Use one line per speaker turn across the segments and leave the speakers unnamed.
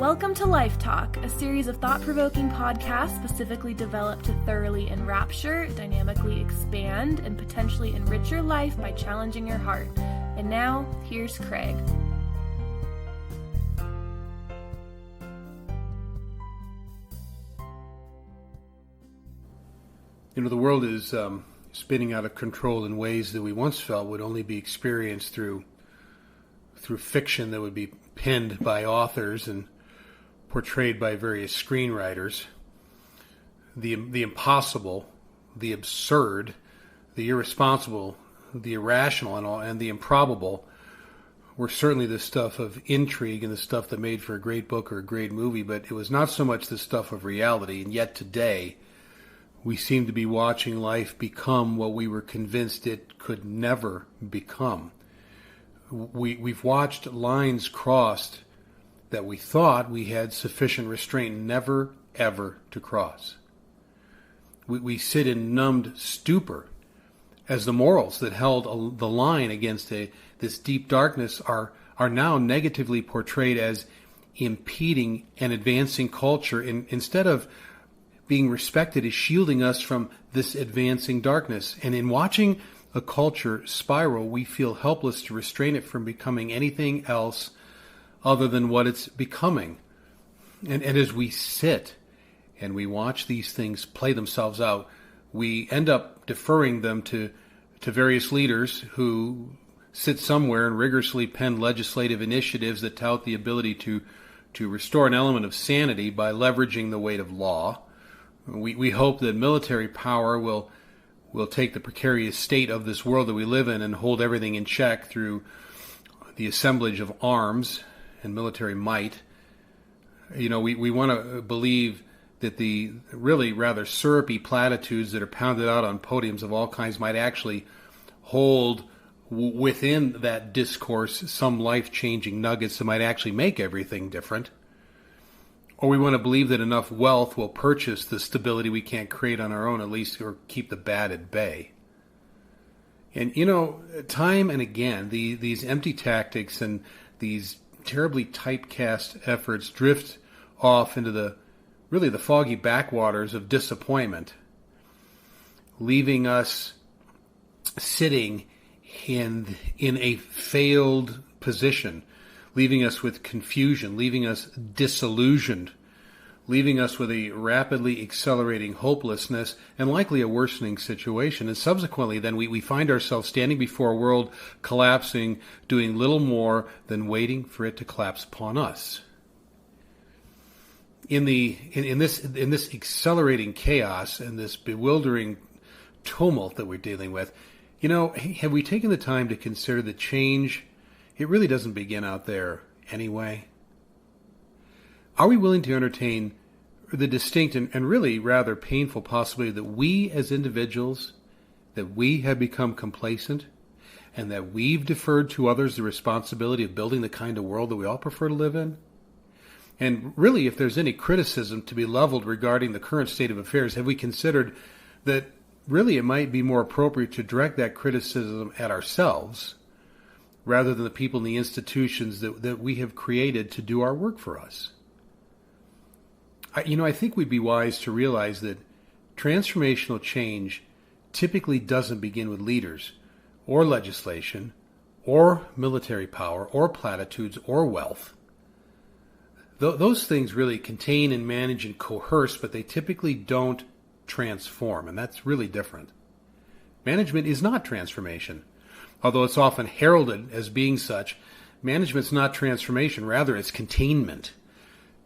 Welcome to Life Talk, a series of thought-provoking podcasts specifically developed to thoroughly enrapture, dynamically expand, and potentially enrich your life by challenging your heart. And now, here's Craig.
You know, the world is spinning out of control in ways that we once felt would only be experienced through fiction that would be penned by authors and portrayed by various screenwriters. The impossible, the absurd, the irresponsible, the irrational, and the improbable were certainly the stuff of intrigue and the stuff that made for a great book or a great movie, but it was not so much the stuff of reality. And yet today, we seem to be watching life become what we were convinced it could never become. We've watched lines crossed that we thought we had sufficient restraint never, ever to cross. We sit in numbed stupor as the morals that held the line against this deep darkness are now negatively portrayed as impeding and advancing culture instead of being respected as shielding us from this advancing darkness. And in watching a culture spiral, we feel helpless to restrain it from becoming anything else other than what it's becoming. And as we sit and we watch these things play themselves out, we end up deferring them to various leaders who sit somewhere and rigorously pen legislative initiatives that tout the ability to restore an element of sanity by leveraging the weight of law. We hope that military power will take the precarious state of this world that we live in and hold everything in check through the assemblage of arms and military might. You know, we want to believe that the really rather syrupy platitudes that are pounded out on podiums of all kinds might actually hold within that discourse some life-changing nuggets that might actually make everything different. Or we want to believe that enough wealth will purchase the stability we can't create on our own, at least, or keep the bad at bay. And, you know, time and again, these empty tactics and these terribly typecast efforts drift off into the foggy backwaters of disappointment, leaving us sitting in a failed position, leaving us with confusion, leaving us disillusioned, leaving us with a rapidly accelerating hopelessness and likely a worsening situation. And subsequently, then we find ourselves standing before a world collapsing, doing little more than waiting for it to collapse upon us. In this accelerating chaos and this bewildering tumult that we're dealing with, you know, have we taken the time to consider that change, it really doesn't begin out there anyway? Are we willing to entertain the distinct and really rather painful possibility that we as individuals, that we have become complacent and that we've deferred to others the responsibility of building the kind of world that we all prefer to live in? And really, if there's any criticism to be leveled regarding the current state of affairs, have we considered that really it might be more appropriate to direct that criticism at ourselves rather than the people and the institutions that we have created to do our work for us? I think we'd be wise to realize that transformational change typically doesn't begin with leaders or legislation or military power or platitudes or wealth. Those things really contain and manage and coerce, but they typically don't transform, and that's really different. Management is not transformation. Although it's often heralded as being such, management's not transformation, rather it's containment.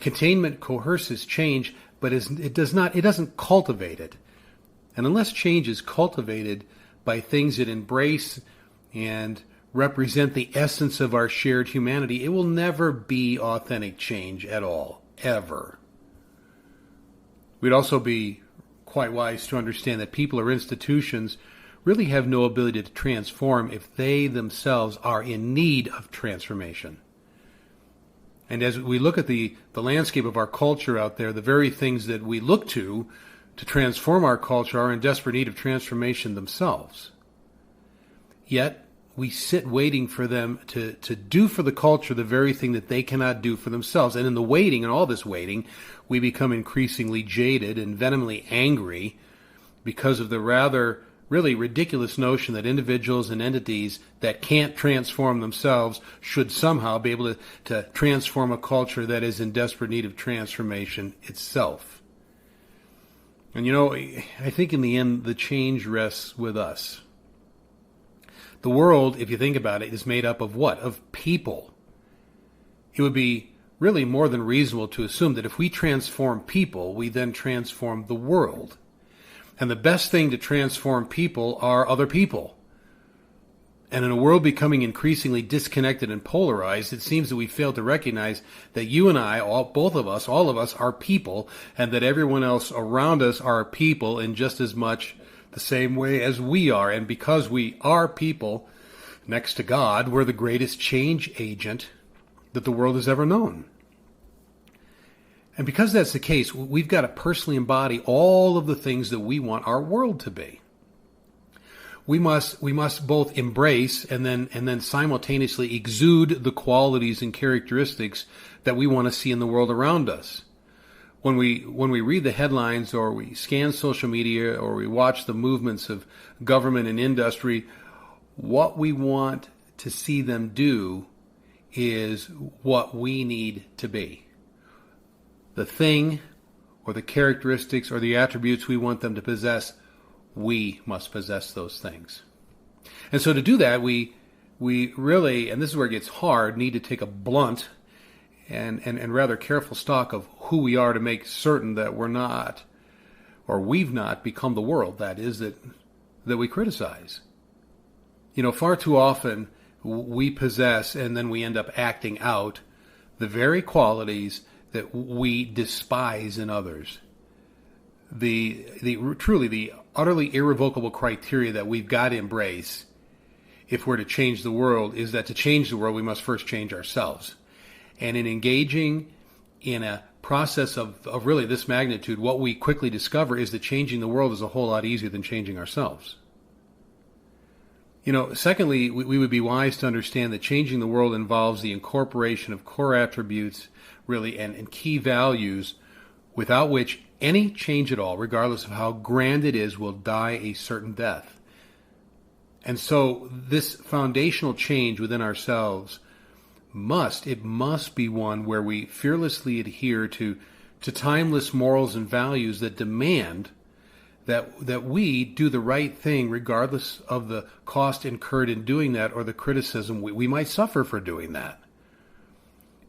Containment coerces change, but it doesn't cultivate it. And unless change is cultivated by things that embrace and represent the essence of our shared humanity, it will never be authentic change at all, ever. We'd also be quite wise to understand that people or institutions really have no ability to transform if they themselves are in need of transformation. And as we look at the landscape of our culture out there, the very things that we look to transform our culture are in desperate need of transformation themselves. Yet, we sit waiting for them to do for the culture the very thing that they cannot do for themselves. And in the waiting, and all this waiting, we become increasingly jaded and venomedly angry because of the rather really ridiculous notion that individuals and entities that can't transform themselves should somehow be able to transform a culture that is in desperate need of transformation itself. And I think in the end, the change rests with us. The world, if you think about it, is made up of what? Of people. It would be really more than reasonable to assume that if we transform people, we then transform the world. And the best thing to transform people are other people. And in a world becoming increasingly disconnected and polarized, it seems that we fail to recognize that you and I, all of us are people, and that everyone else around us are people in just as much the same way as we are. And because we are people, next to God, we're the greatest change agent that the world has ever known. And because that's the case, we've got to personally embody all of the things that we want our world to be. We must both embrace and then simultaneously exude the qualities and characteristics that we want to see in the world around us. When we read the headlines, or we scan social media, or we watch the movements of government and industry, what we want to see them do is what we need to be. The thing or the characteristics or the attributes we want them to possess, we must possess those things. And so to do that, we really, and this is where it gets hard, need to take a blunt and rather careful stock of who we are to make certain that we're not, or we've not become the world, that is, that we criticize. Far too often we possess and then we end up acting out the very qualities that we despise in others. The utterly irrevocable criteria that we've got to embrace if we're to change the world is that to change the world, we must first change ourselves. And in engaging in a process of really this magnitude, what we quickly discover is that changing the world is a whole lot easier than changing ourselves. Secondly, we would be wise to understand that changing the world involves the incorporation of core attributes, really, and key values without which any change at all, regardless of how grand it is, will die a certain death. And so this foundational change within ourselves must be one where we fearlessly adhere to timeless morals and values that demand that we do the right thing regardless of the cost incurred in doing that or the criticism we might suffer for doing that.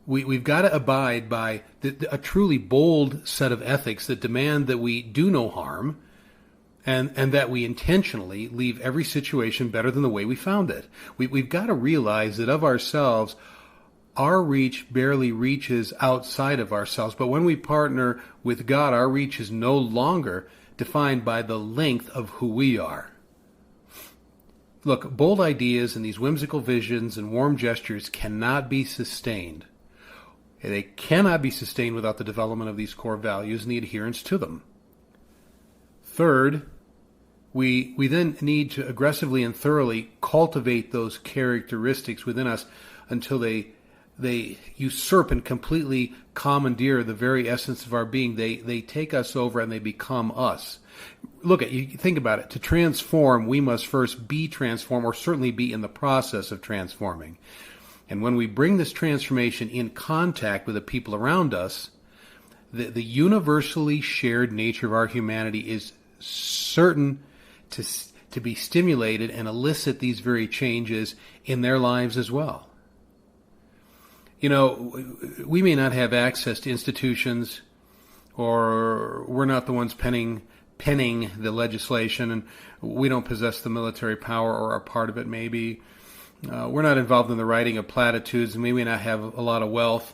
We've got to abide by a truly bold set of ethics that demand that we do no harm and that we intentionally leave every situation better than the way we found it. We've got to realize that of ourselves, our reach barely reaches outside of ourselves. But when we partner with God, our reach is no longer defined by the length of who we are. Look, bold ideas and these whimsical visions and warm gestures cannot be sustained. They cannot be sustained without the development of these core values and the adherence to them. Third, we then need to aggressively and thoroughly cultivate those characteristics within us until they usurp and completely commandeer the very essence of our being. They take us over and they become us. You think about it. To transform, we must first be transformed, or certainly be in the process of transforming. And when we bring this transformation in contact with the people around us, the universally shared nature of our humanity is certain to be stimulated and elicit these very changes in their lives as well. We may not have access to institutions, or we're not the ones penning the legislation, and we don't possess the military power or are part of it maybe. We're not involved in the writing of platitudes, and we may not have a lot of wealth.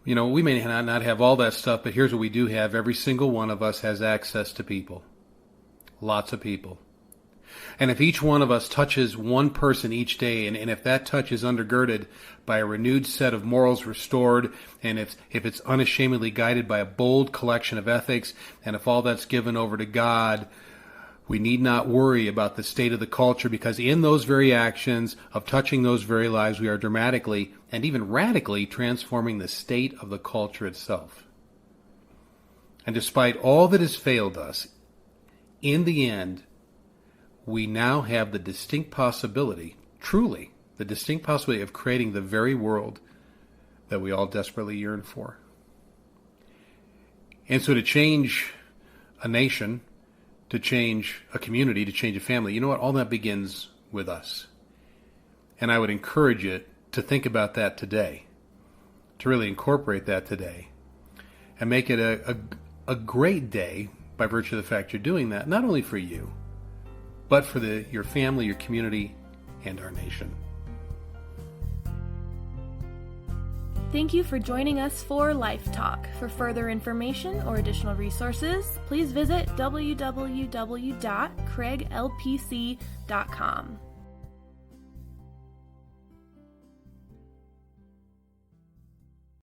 We may not have all that stuff, but here's what we do have. Every single one of us has access to people. Lots of people. And if each one of us touches one person each day, and if that touch is undergirded by a renewed set of morals restored, and if it's unashamedly guided by a bold collection of ethics, and if all that's given over to God, We need not worry about the state of the culture, because in those very actions of touching those very lives, we are dramatically and even radically transforming the state of the culture itself. And despite all that has failed us, in the end, we now have the distinct possibility, truly, the distinct possibility of creating the very world that we all desperately yearn for. And so to change a nation, to change a community, to change a family, you know what? All that begins with us. And I would encourage you to think about that today, to really incorporate that today, and make it a great day by virtue of the fact you're doing that, not only for you, but for your family, your community, and our nation.
Thank you for joining us for Life Talk. For further information or additional resources, please visit www.craiglpc.com.